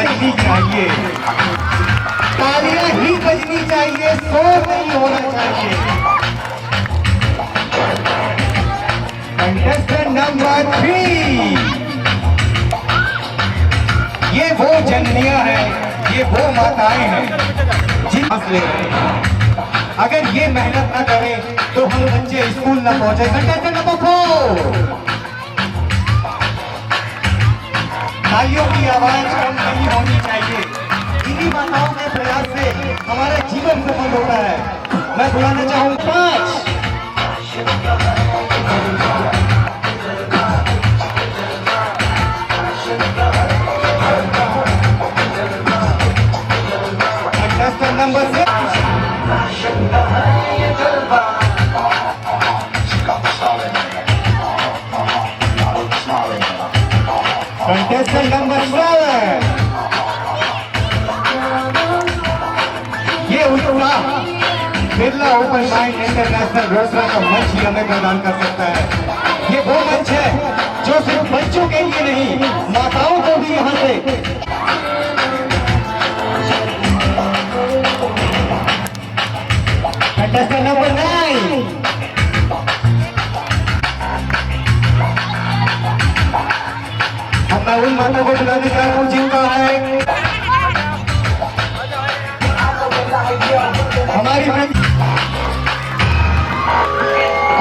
बजनी चाहिए, तालियां ही बजनी चाहिए, शोर नहीं होना चाहिए। कंटेस्टेंट नंबर 3, ये वो जननियां हैं, ये वो माताएं हैं जिन ले रहे हैं। अगर ये मेहनत न करें तो हम बच्चे स्कूल न पहुंचे। कंटेस्टेंट नंबर 4, तालियों की आवाज कम नहीं होनी चाहिए। इन्हीं माताओं के प्रयास से हमारा जीवन सफल होता है। मैं बुलाना चाहूँ 5, कंटेस्टेंट नंबर 6, कंटेस्टेंट नंबर 7, ये उत्साह Birla open mind international Rosera का मंच ही हमें प्रदान कर सकता है। ये वो मंच है जो सिर्फ बच्चों के लिए नहीं, माताओं को भी यहाँ से कंटेस्टेंट नंबर 9, मैं उन माता को बुलाने जा रहा हूँ जिनका है हमारी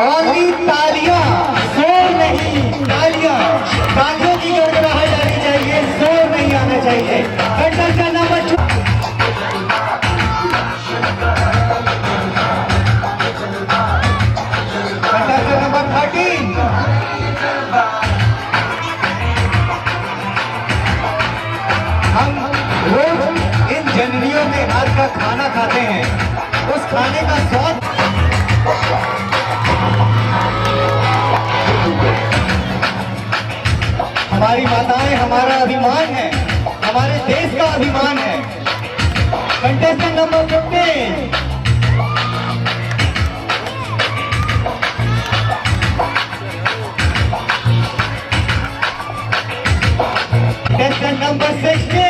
ओनली तालियां, शोर नहीं, तालियां, तालियों की गड़गड़ाहट जानी चाहिए, शोर नहीं आना चाहिए। कंटेस्टेंट नंबर 2, कंटेस्टेंट नंबर 13, हम रोज इन जननियों के हाथ का खाना खाते हैं, उस खाने का स्वाद हमारी माताएं हमारा अभिमान है, हमारे देश का अभिमान है। Contestant number 15, contestant number 16,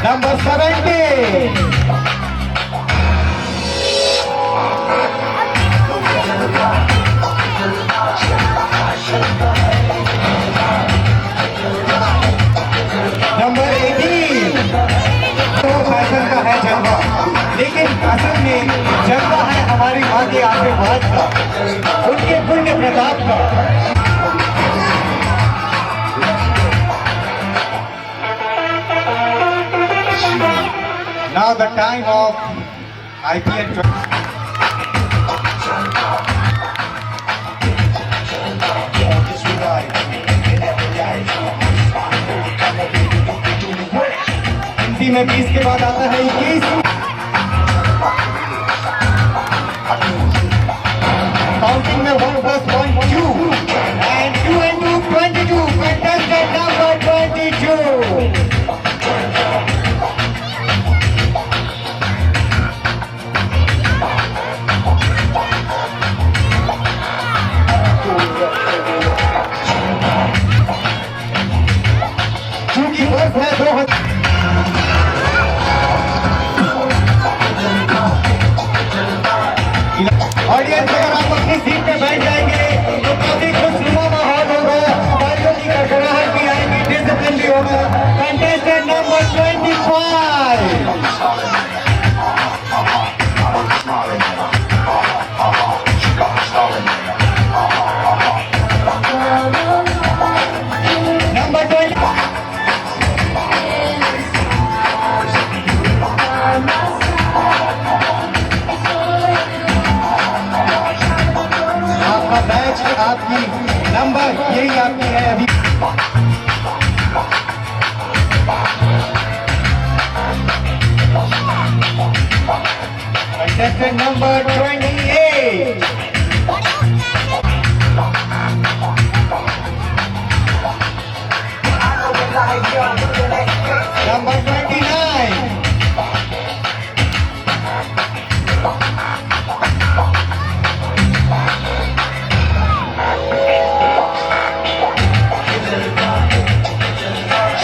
number 17, number 18। तो फैशन का है जलवा, लेकिन असल में जलवा है हमारी माँ के आशीर्वाद का, उनके पुण्य प्रताप का। Now the time of IPL. Hindi में 20 के बाद आता है 21। काउंटिंग में 1 + 1 2 and 2 and 2 22। Contestant number 22। चूंकि वर्ष है 2000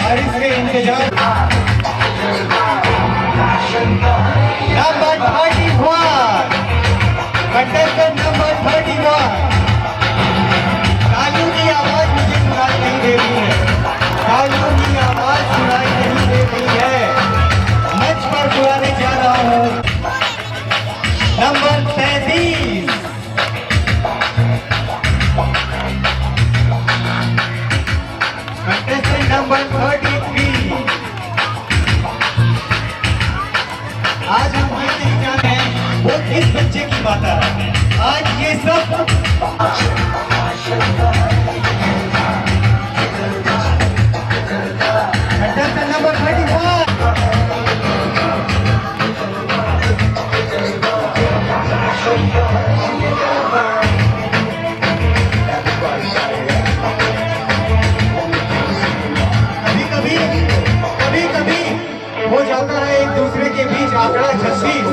और इसके इंतजार नंबर 31 कंटेस्टेंट नंबर 31 तालियों की आवाज मुझे सुनाई नहीं दे रही है, तालियों की आवाज सुनाई नहीं दे रही है। मंच पर बुलाने जा रहा हूँ नंबर 33 कंटेस्टेंट नंबर 33। आज हम ये नहीं जानते हैं वो किस बच्चे की बात है, आज ये सब कंटेस्टेंट नंबर 31 हो जाता है एक दूसरे के बीच आंकड़ा 36,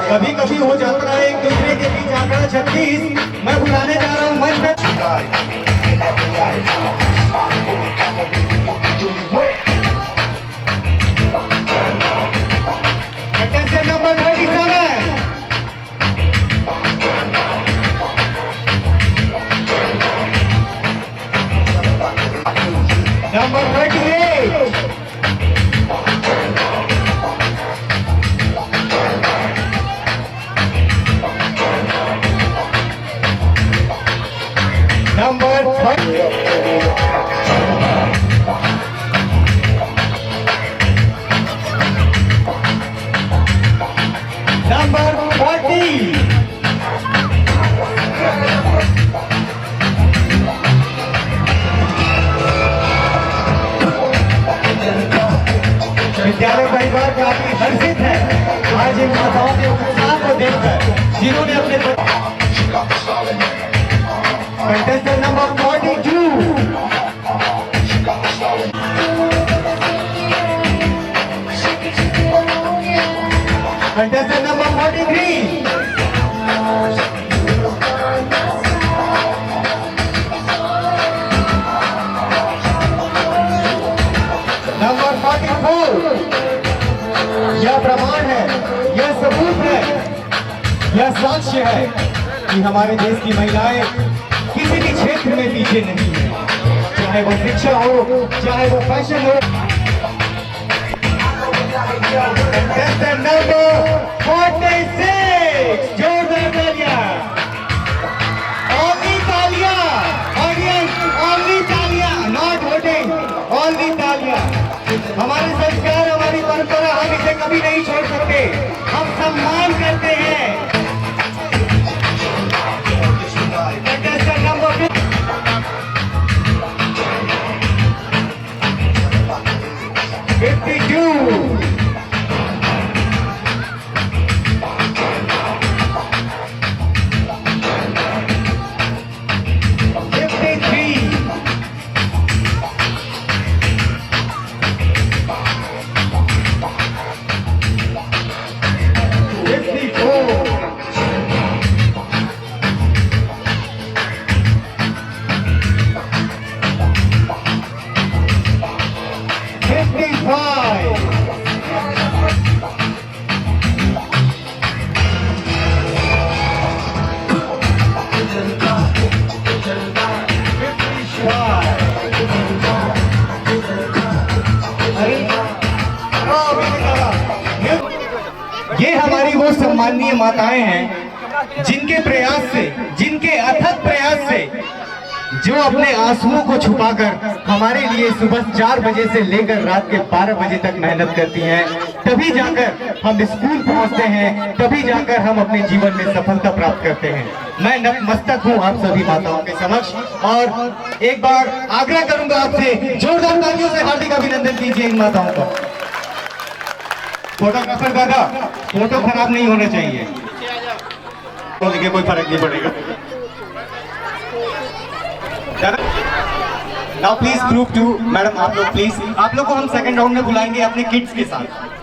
कभी कभी हो जाता है एक दूसरे के बीच आंकड़ा 36। मैं बुलाने जा रहा हूँ मंच पे कंटेस्टेंट नंबर 37 नंबर 38 नंबर 40 विद्यालय परिवार काफी हर्षित है आज इन माताओं के उत्साह को देखकर, जिन्होंने अपने contestant number 42 contestant number 43 number 44। यह प्रमाण है, यह सबूत है, यह साक्ष्य है कि हमारे देश की महिलाएं किसी भी क्षेत्र में पीछे नहीं है, चाहे वो शिक्षा हो, चाहे वो फैशन हो। कंटेस्टेंट नंबर 46 जोरदार तालियां, ओनली तालियां, ऑडियंस ओनली तालियां, नॉट वोटिंग, ओनली तालियां। हमारे संस्कार, हमारी परंपरा, हम इसे कभी नहीं छोड़ सकते, हम सम्मान करते हैं। कंटेस्टेंट नंबर 52 ये हमारी वो सम्माननीय माताएं हैं जिनके प्रयास से, जिनके अथक प्रयास से, जो अपने आंसुओं को छुपाकर हमारे लिए सुबह 4 बजे से लेकर रात के 12 बजे तक मेहनत करती हैं। तभी जाकर हम स्कूल पहुंचते हैं, तभी जाकर हम अपने जीवन में सफलता प्राप्त करते हैं। मैं नतमस्तक हूं आप सभी माताओं के समक्ष और एक बार आग्रह करूंगा आपसे, जोरदार तालियों से हार्दिक अभिनंदन कीजिए इन माताओं को। फोटोग्राफर दादा, फोटो खराब नहीं होना चाहिए, बोलने के कोई फर्क नहीं पड़ेगा। Now please prove to madam, आप लोग प्लीज, आप लोग को हम सेकंड राउंड में बुलाएंगे अपने किड्स के साथ।